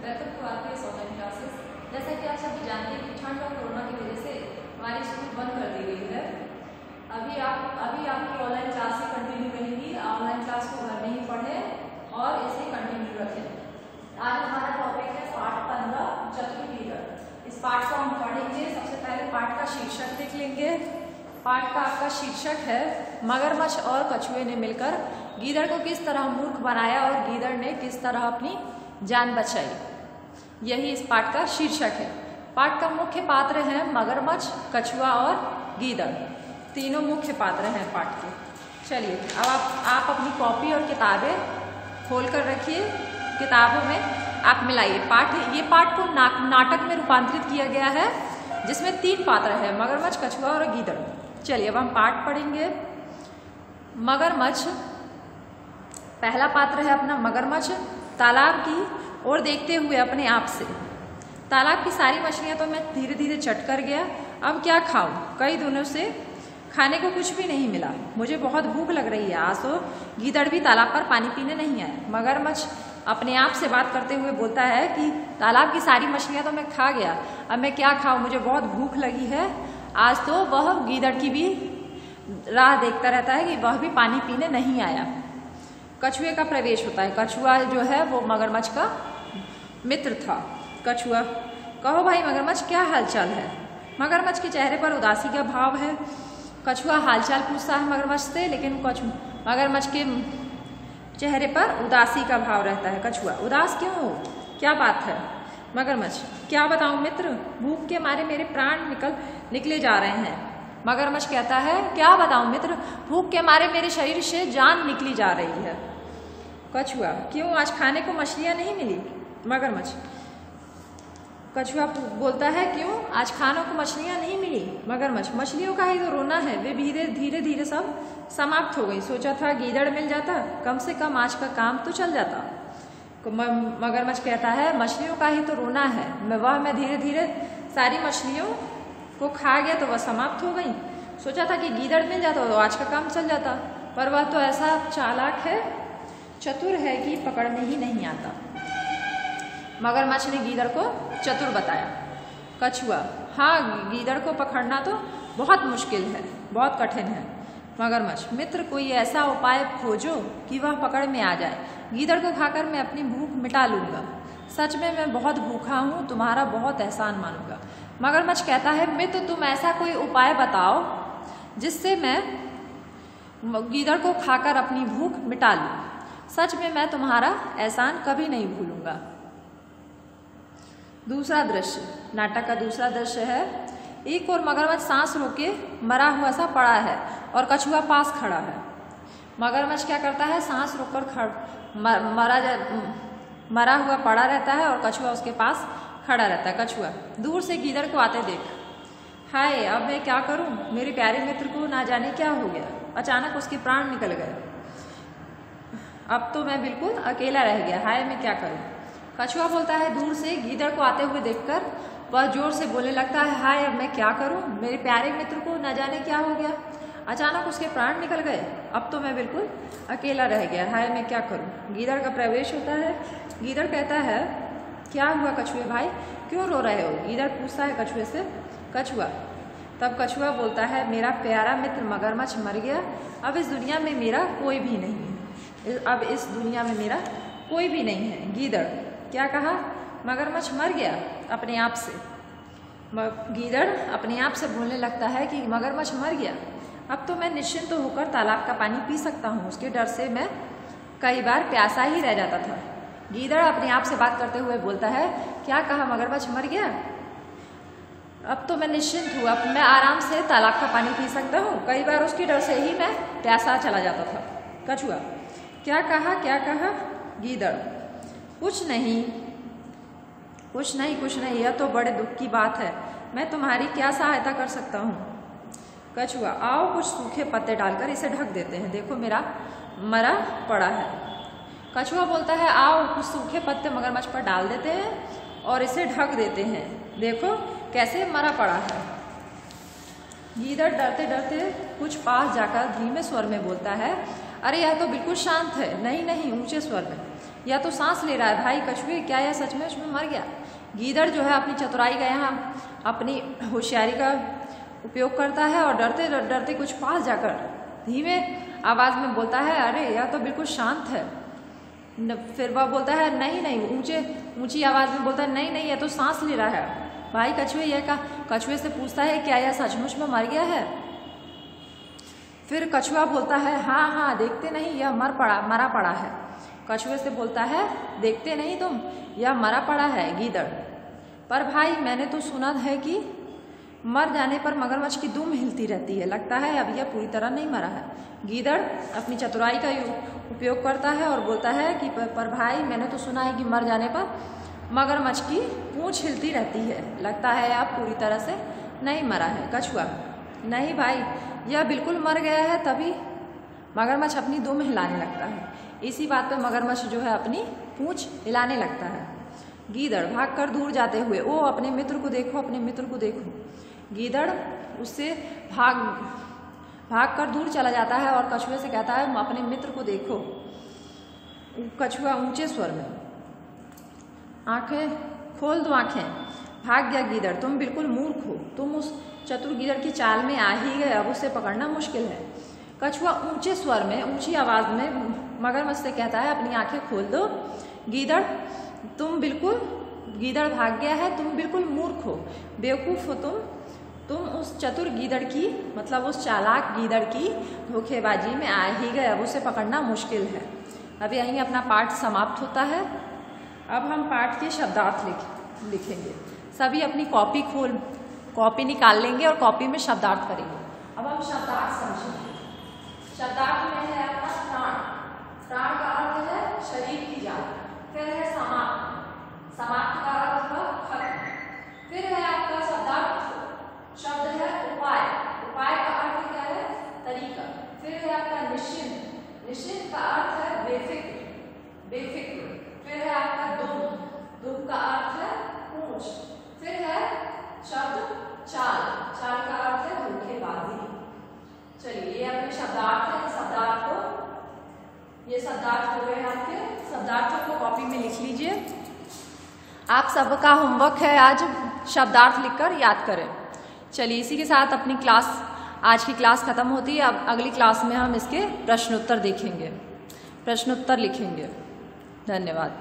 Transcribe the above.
Welcome to RPS online classes. जैसा कि आप सभी जानते हैं कि ठंड और कोरोना की वजह से हमारी स्कूल बंद कर दी गई है। अभी आपकी ऑनलाइन क्लासें कंटिन्यू रहेंगी। ऑनलाइन क्लास को घर में ही पढ़ें और इसे कंटिन्यू रखें। आज हमारा टॉपिक है पाठ 15 चतुर्विद। इस पाठ को हम पढ़ेंगे। सबसे पहले पाठ का शीर्षक देख लेंगे। पाठ का आपका शीर्षक है मगरमच्छ और कछुए ने मिलकर गीदड़ को किस तरह मूर्ख बनाया और गीदड़ ने किस तरह अपनी जान बचाई। यही इस पाठ का शीर्षक है। पाठ का मुख्य पात्र है मगरमच्छ, कछुआ और गीदड़। तीनों मुख्य पात्र हैं पाठ के। चलिए अब आप अपनी कॉपी और किताबें खोल कर रखिए। किताबों में आप मिलाइए ये पाठ को नाटक में रूपांतरित किया गया है, जिसमें 3 पात्र है, मगरमच्छ, कछुआ और गीदड़। चलिए अब हम पाठ पढ़ेंगे। मगरमच्छ, पहला पात्र है अपना मगरमच्छ। तालाब की ओर देखते हुए अपने आप से, तालाब की सारी मछलियां तो मैं धीरे धीरे चट कर गया, अब क्या खाऊं? कई दिनों से खाने को कुछ भी नहीं मिला, मुझे बहुत भूख लग रही है। आज तो गीदड़ भी तालाब पर पानी पीने नहीं आए। मगरमच्छ अपने आप से बात करते हुए बोलता है कि तालाब की सारी मछलियां तो मैं खा गया, अब मैं क्या खाऊं? मुझे बहुत भूख लगी है। आज तो वह गीदड़ की भी राह देखता रहता है कि वह भी पानी पीने नहीं आया। कछुए का प्रवेश होता है। कछुआ जो है वो मगरमच्छ का मित्र था। कछुआ, कहो भाई मगरमच्छ, क्या हालचाल है? मगरमच्छ के चेहरे पर उदासी का भाव है। कछुआ हालचाल पूछता है मगरमच्छ से, लेकिन मगरमच्छ के चेहरे पर उदासी का भाव रहता है। कछुआ, उदास क्यों हो? क्या बात है? मगरमच्छ, क्या बताऊं मित्र, भूख के मारे मेरे प्राण निकले जा रहे हैं। मगरमच्छ कहता है, क्या बताऊं मित्र, भूख के मारे मेरे शरीर से जान निकली जा रही है। कछुआ, क्यों, आज खाने को मछलियां नहीं मिली? मगरमच्छ, कछुआ बोलता है, क्यों, आज खाने को मछलियां नहीं मिली? मगरमच्छ, मछलियों का ही तो रोना है, वे धीरे धीरे सब समाप्त हो गई। सोचा था गीदड़ मिल जाता, कम से कम आज का काम तो चल जाता। मगरमच्छ कहता है, मछलियों का ही तो रोना है, मैं धीरे धीरे सारी मछलियों को खा गया तो वह समाप्त हो गई। सोचा था कि गीदड़ मिल जाता तो आज का काम चल जाता, पर वह तो ऐसा चालाक है, चतुर है कि पकड़ने ही नहीं आता। मगरमच्छ ने गीदड़ को चतुर बताया। कछुआ, हाँ, गीदड़ को पकड़ना तो बहुत मुश्किल है, बहुत कठिन है। मगरमच्छ, मित्र, कोई ऐसा उपाय खोजो कि वह पकड़ में आ जाए। गीदड़ को खाकर मैं अपनी भूख मिटा लूंगा। सच में मैं बहुत भूखा हूँ, तुम्हारा बहुत एहसान मानूंगा। मगरमच्छ कहता है, मित्र, तुम ऐसा कोई उपाय बताओ जिससे मैं गीदड़ को खाकर अपनी भूख मिटा लूं। सच में मैं तुम्हारा एहसान कभी नहीं भूलूंगा। दूसरा दृश्य, नाटक का दूसरा दृश्य है। एक और मगरमच्छ सांस रोके मरा हुआ सा पड़ा है और कछुआ पास खड़ा है। मगरमच्छ क्या करता है, सांस रोककर मरा हुआ पड़ा रहता है और कछुआ उसके पास खड़ा रहता है। कछुआ, दूर से गीदड़ को आते देख, हाय, अब मैं क्या करूं? मेरे प्यारे मित्र को ना जाने क्या हो गया, अचानक उसके प्राण निकल गए। अब तो मैं बिल्कुल अकेला रह गया, हाय, मैं क्या करूं? कछुआ बोलता है, दूर से गीदड़ को आते हुए देखकर वह जोर से बोलने लगता है, हाय, अब मैं क्या करूं? मेरे प्यारे मित्र को ना जाने क्या हो गया, अचानक उसके प्राण निकल गए। अब तो मैं बिल्कुल अकेला रह गया, हाय, मैं क्या करूं? गीदड़ का प्रवेश होता है। गीदड़ कहता है, क्या हुआ कछुए भाई, क्यों रो रहे हो? गीदड़ पूछता है कछुए से। कछुआ, तब कछुआ बोलता है, मेरा प्यारा मित्र मगरमच्छ मर गया, अब इस दुनिया में मेरा कोई भी नहीं है, अब इस दुनिया में मेरा कोई भी नहीं है। गीदड़, क्या कहा? मगरमच्छ मर गया अपने आप से। गीदड़ अपने आप से बोलने लगता है कि मगरमच्छ मर गया, अब तो मैं निश्चिंत होकर तालाब का पानी पी सकता हूँ। उसके डर से मैं कई बार प्यासा ही रह जाता था। गीदड़ अपने आप से बात करते हुए बोलता है, क्या कहा? मगरमच्छ मर गया, अब तो मैं निश्चिंत हूँ, अब मैं आराम से तालाब का पानी पी सकता हूँ। कई बार उसके डर से ही मैं प्यासा चला जाता था। कछुआ, क्या कहा, क्या कहा? गीदड़, कुछ नहीं, यह तो बड़े दुख की बात है, मैं तुम्हारी क्या सहायता कर सकता हूँ? कछुआ, आओ कुछ सूखे पत्ते डालकर इसे ढक देते हैं, देखो मेरा मरा पड़ा है। कछुआ बोलता है, आओ कुछ सूखे पत्ते मगरमच्छ पर डाल देते हैं और इसे ढक देते हैं, देखो कैसे मरा पड़ा है। गीदड़ डरते डरते कुछ पास जाकर धीमे स्वर में बोलता है, अरे यह तो बिल्कुल शांत है। नहीं नहीं, ऊंचे स्वर में, यह तो सांस ले रहा है। भाई कछुए, क्या यह सचमुच में मर गया? गीदड़ जो है अपनी चतुराई का यहाँ अपनी होशियारी का उपयोग करता है और डरते डरते कुछ पास जाकर धीमे आवाज में बोलता है, अरे यह तो बिल्कुल शांत है। फिर वह बोलता है, नहीं नहीं, ऊंची आवाज में बोलता है, नहीं नहीं, यह तो सांस ले रहा है। भाई कछुए कछुए से पूछता है, क्या यह सचमुच में मर गया है? फिर कछुआ बोलता है, हाँ हाँ, देखते नहीं यह मरा पड़ा है। कछुए से बोलता है, देखते नहीं तुम, यह मरा पड़ा है गीदड़। पर भाई मैंने तो सुना है कि मर जाने पर मगरमच्छ की दुम हिलती रहती है, लगता है अभी यह पूरी तरह नहीं मरा है। गीदड़ अपनी चतुराई का उपयोग करता है और बोलता है कि पर भाई मैंने तो सुना है कि मर जाने पर मगरमच्छ की पूंछ हिलती रहती है, लगता है अब पूरी तरह से नहीं मरा है। कछुआ, नहीं भाई, यह बिल्कुल मर गया है। तभी मगरमच्छ अपनी दुम हिलाने लगता है। इसी बात पे मगरमच्छ जो है अपनी पूंछ हिलाने लगता है। गीदड़ भागकर दूर जाते हुए, ओ अपने मित्र को देखो, अपने मित्र को देखो। गीदड़ उससे भागकर दूर चला जाता है और कछुए से कहता है, अपने मित्र को देखो। कछुआ ऊंचे स्वर में, आंखें खोल दो आंखें। भाग गया गीदड़, तुम बिल्कुल मूर्ख हो, तुम उस चतुर गीदड़ की चाल में आ ही गए, अब उसे पकड़ना मुश्किल है। कछुआ ऊंचे स्वर में, ऊंची आवाज में मगरमच्छ से कहता है, अपनी आंखें खोल दो। गीदड़ गीदड़ भाग गया है, तुम बिल्कुल मूर्ख हो, बेवकूफ हो तुम उस चतुर गीदड़ की, मतलब उस चालाक गीदड़ की धोखेबाजी में आ ही गए, अब उसे पकड़ना मुश्किल है। अब यहीं अपना पाठ समाप्त होता है। अब हम पाठ के शब्दार्थ लिखेंगे। सभी अपनी कॉपी निकाल लेंगे और कॉपी में शब्दार्थ करेंगे। अब हम शब्दार्थ समझेंगे। शब्दार्थ में है आपका प्राण। प्राण का अर्थ है शरीर की जान। फिर है समाप्त। समाप्त का अर्थ है खत्म। फिर है आपका शब्दार्थ शब्द है उपाय। उपाय का अर्थ क्या है? तरीका। फिर है आपका निश्चिंत। निश्चिंत का अर्थ है बेफिक्र। बेफिक्र। फिर है आपका दुम। दुम का अर्थ है पूंछ। फिर है शब्द चाल। चाल का अर्थ है धोखेबाजी। चलिए ये अपने शब्दार्थ है। शब्दार्थ को, ये शब्दार्थ हो गए आपके। शब्दार्थों को कॉपी में लिख लीजिए। आप सबका होमवर्क है आज शब्दार्थ लिखकर याद करें। चलिए इसी के साथ अपनी आज की क्लास खत्म होती है। अब अगली क्लास में हम इसके प्रश्नोत्तर देखेंगे, प्रश्नोत्तर लिखेंगे। धन्यवाद।